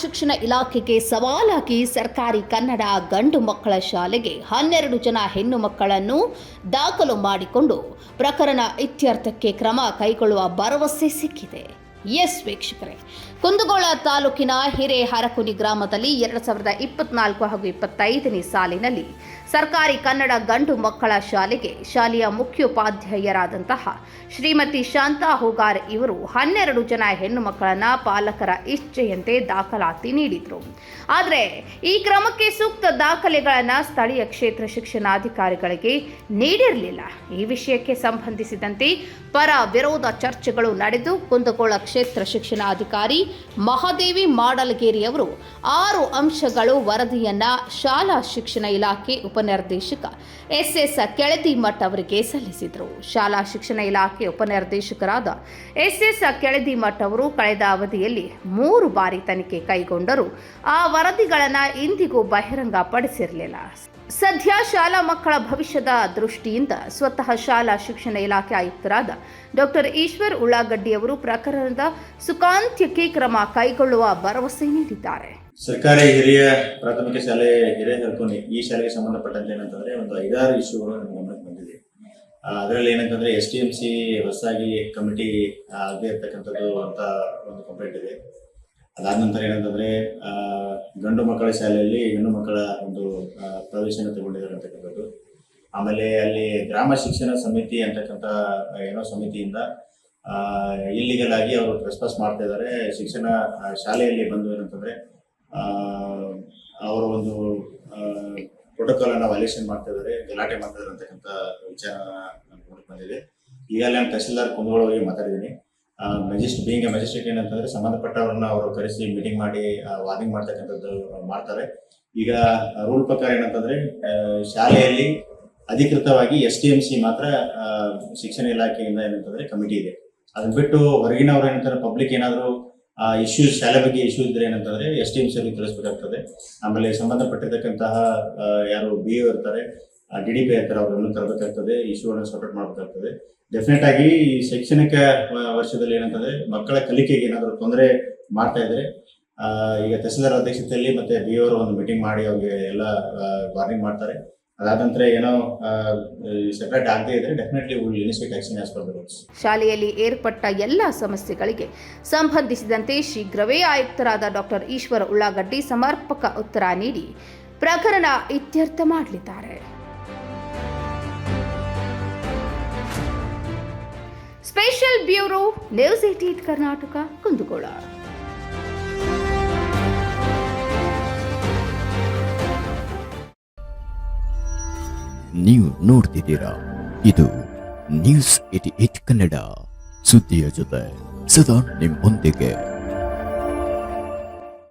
ಶಿಕ್ಷಣ ಇಲಾಖೆಗೆ ಸವಾಲಾಗಿ ಸರ್ಕಾರಿ ಕನ್ನಡ ಗಂಡು ಮಕ್ಕಳ ಶಾಲೆಗೆ 12 ಜನ ಹೆಣ್ಣು ಮಕ್ಕಳನ್ನು ದಾಖಲು ಮಾಡಿಕೊಂಡು ಪ್ರಕರಣ ಇತ್ಯರ್ಥಕ್ಕೆ ಕ್ರಮ ಕೈಗೊಳ್ಳುವ ಭರವಸೆ ಸಿಕ್ಕಿದೆ. ಎಸ್ ವೀಕ್ಷಕರೇ, ಕುಂದಗೋಳ ತಾಲೂಕಿನ ಹಿರೇಹರಕುನಿ ಗ್ರಾಮದಲ್ಲಿ 2024 ಹಾಗೂ 25ನೇ ಸಾಲಿನಲ್ಲಿ ಸರ್ಕಾರಿ ಕನ್ನಡ ಗಂಡು ಮಕ್ಕಳ ಶಾಲೆಯ ಮುಖ್ಯೋಪಾಧ್ಯಾಯರಾದಂತಹ ಶ್ರೀಮತಿ ಶಾಂತಾ ಹೋಗಾರ್ ಇವರು 12 ಜನ ಹೆಣ್ಣು ಮಕ್ಕಳನ್ನ ಪಾಲಕರ ಇಚ್ಛೆಯಂತೆ ದಾಖಲಾತಿ ನೀಡಿದರು. ಆದರೆ ಈ ಕ್ರಮಕ್ಕೆ ಸೂಕ್ತ ದಾಖಲೆಗಳನ್ನು ಸ್ಥಳೀಯ ಕ್ಷೇತ್ರ ಶಿಕ್ಷಣಾಧಿಕಾರಿಗಳಿಗೆ ನೀಡಿರಲಿಲ್ಲ. ಈ ವಿಷಯಕ್ಕೆ ಸಂಬಂಧಿಸಿದಂತೆ ಪರ ವಿರೋಧ ಚರ್ಚೆಗಳು ನಡೆದು ಕುಂದಗೋಳ ಕ್ಷೇತ್ರ ಶಿಕ್ಷಣಾಧಿಕಾರಿ ಮಹಾದೇವಿ ಮಾಡಲಗೇರಿ ಅವರು 6 ಅಂಶಗಳು ವರದಿಯನ್ನ ಶಾಲಾ ಶಿಕ್ಷಣ ಇಲಾಖೆ ಉಪನಿರ್ದೇಶಕ ಎಸ್ ಕೆಳದಿಮಠ್ ಅವರಿಗೆ ಸಲ್ಲಿಸಿದರು. ಶಾಲಾ ಶಿಕ್ಷಣ ಇಲಾಖೆ ಉಪನಿರ್ದೇಶಕರಾದ ಎಸ್ ಕೆಳದಿಮಠ್ ಅವರು ಕಳೆದ ಅವಧಿಯಲ್ಲಿ 3 ಬಾರಿ ತನಿಖೆ ಕೈಗೊಂಡರೂ ಆ ವರದಿಗಳನ್ನು ಇಂದಿಗೂ ಬಹಿರಂಗಪಡಿಸಿರಲಿಲ್ಲ. ಸದ್ಯ ಶಾಲಾ ಮಕ್ಕಳ ಭವಿಷ್ಯದ ದೃಷ್ಟಿಯಿಂದ ಸ್ವತಃ ಶಾಲಾ ಶಿಕ್ಷಣ ಇಲಾಖೆ ಆಯುಕ್ತರಾದ ಡಾಕ್ಟರ್ ಈಶ್ವರ್ ಉಳ್ಳಾಗಡ್ಡಿ ಅವರು ಪ್ರಕರಣದ ಸುಖಾಂತ್ಯಕ್ಕೆ ಕ್ರಮ ಕೈಗೊಳ್ಳುವ ಭರವಸೆ ನೀಡಿದ್ದಾರೆ. ಸರ್ಕಾರಿ ಹಿರಿಯ ಪ್ರಾಥಮಿಕ ಶಾಲೆ ಹಿರೇಹರಕುನಿ ಈ ಶಾಲೆಗೆ ಸಂಬಂಧಪಟ್ಟಂತೆ ಏನಂತಂದ್ರೆ ಒಂದು 5-6 ಇಶ್ಯೂಗಳು ನಮ್ಮ ಗಮನಕ್ಕೆ ಬಂದಿದೆ. ಅದರಲ್ಲಿ ಏನಂತಂದ್ರೆ STMC ಹೊಸದಾಗಿ ಕಮಿಟಿ ಆಗದೆ ಇರ್ತಕ್ಕಂಥದ್ದು ಅಂತ ಒಂದು ಕಂಪ್ಲೇಂಟ್ ಇದೆ. ಅದಾದ ನಂತರ ಏನಂತಂದ್ರೆ ಗಂಡು ಮಕ್ಕಳ ಶಾಲೆಯಲ್ಲಿ ಹೆಣ್ಣು ಮಕ್ಕಳ ಒಂದು ಪ್ರವೇಶನ ತಗೊಂಡಿದ್ದಾರೆ ಅಂತಕ್ಕಂಥದ್ದು. ಆಮೇಲೆ ಅಲ್ಲಿ ಗ್ರಾಮ ಶಿಕ್ಷಣ ಸಮಿತಿ ಅಂತಕ್ಕಂಥ ಏನೋ ಸಮಿತಿಯಿಂದ ಇಲ್ಲಿಗಲ್ ಆಗಿ ಅವರು ಟ್ರೆಸ್ಪಾಸ್ ಮಾಡ್ತಾ ಇದ್ದಾರೆ. ಶಿಕ್ಷಣ ಶಾಲೆಯಲ್ಲಿ ಬಂದು ಏನಂತಂದ್ರೆ ಅವರ ಒಂದು ಪ್ರೋಟೋಕಾಲ್ ಅನ್ನ ವೈಲೇಷನ್ ಮಾಡ್ತಾ ಇದ್ದಾರೆ, ಗಲಾಟೆ ಮಾಡ್ತಾ ಇದ್ದಾರೆ ಅಂತಕ್ಕಂಥ ವಿಚಾರ ನೋಡಕ್ ಬಂದಿದೆ. ಈಗಾಗಲೇ ನಾನು ತಹಸೀಲ್ದಾರ್ ಕುಂದಗೋಳವರಿಗೆ ಮಾತಾಡಿದ್ದೀನಿ. ಮ್ಯಾಜಿಸ್ಟ್ರೇಟ್ ಏನಂತಂದ್ರೆ ಸಂಬಂಧಪಟ್ಟವರನ್ನ ಅವರು ಕರೆಸಿ ಮೀಟಿಂಗ್ ಮಾಡಿ ವಾರ್ನಿಂಗ್ ಮಾಡ್ತಕ್ಕಂಥದ್ದು ಮಾಡ್ತಾರೆ. ಈಗ ರೂಲ್ ಪ್ರಕಾರ ಏನಂತಂದ್ರೆ ಶಾಲೆಯಲ್ಲಿ ಅಧಿಕೃತವಾಗಿ STMC ಮಾತ್ರ ಶಿಕ್ಷಣ ಇಲಾಖೆಯಿಂದ ಏನಂತಂದ್ರೆ ಕಮಿಟಿ ಇದೆ. ಅದನ್ನ ಬಿಟ್ಟು ಹೊರಗಿನವ್ರು ಏನಂತಾರೆ ಪಬ್ಲಿಕ್ ಏನಾದ್ರು ಇಶ್ಯೂಸ್ ಶಾಲೆ ಬಗ್ಗೆ ಇಶ್ಯೂಸ್ ಇದ್ರೆ ಏನಂತಂದ್ರೆ STMC ಅವರಿಗೆ ತಿಳಿಸ್ಬೇಕಾಗ್ತದೆ. ಆಮೇಲೆ ಸಂಬಂಧಪಟ್ಟಿರ್ತಕ್ಕಂತಹ ಯಾರು BO ಇರ್ತಾರೆ, DDP ಇರ್ತಾರೆ, ಅವರನ್ನು ತರಬೇಕಾಗ್ತದೆ, ಇಶ್ಯೂಗಳನ್ನು ಸಾರ್ಟ್ ಮಾಡಬೇಕಾಗ್ತದೆ. ಡೆಫಿನೆಟ್ ಆಗಿ ಈ ಶೈಕ್ಷಣಿಕ ವರ್ಷದಲ್ಲಿ ಏನಂತಂದ್ರೆ ಮಕ್ಕಳ ಕಲಿಕೆಗೆ ಏನಾದರೂ ತೊಂದರೆ ಮಾಡ್ತಾ ಇದ್ರೆ ಈಗ ತಹಸೀಲ್ದಾರ್ ಅಧ್ಯಕ್ಷತೆಯಲ್ಲಿ ಮತ್ತೆ BO ಅವರು ಒಂದು ಮೀಟಿಂಗ್ ಮಾಡಿ ಅವ್ರಿಗೆ ಎಲ್ಲ ವಾರ್ನಿಂಗ್ ಮಾಡ್ತಾರೆ. ಅದಾದ ನಂತರ ಏನೋ ಸೆಪರೇಟ್ ಆಗದೆ ಇದ್ರೆ definitely initiate action as per the rules. ಶಾಲೆಯಲ್ಲಿ ಏರ್ಪಟ್ಟ ಎಲ್ಲ ಸಮಸ್ಯೆಗಳಿಗೆ ಸಂಬಂಧಿಸಿದಂತೆ ಶೀಘ್ರವೇ ಆಯುಕ್ತರಾದ ಡಾಕ್ಟರ್ ಈಶ್ವರ ಉಳ್ಳಾಗಡ್ಡಿ ಸಮರ್ಪಕ ಉತ್ತರ ನೀಡಿ ಪ್ರಕರಣ ಇತ್ಯರ್ಥ ಮಾಡಲಿದ್ದಾರೆ. Special bureau news 18 Karnataka, Kundagol. ನೀವು ನೋಡ್ತಿದ್ದೀರಾ, ಇದು ನ್ಯೂಸ್ 18 ಕನ್ನಡ, ಸುದ್ದಿಯ ಜೊತೆ ಸದಾ ನಿಮ್ಮೊಂದಿಗೆ.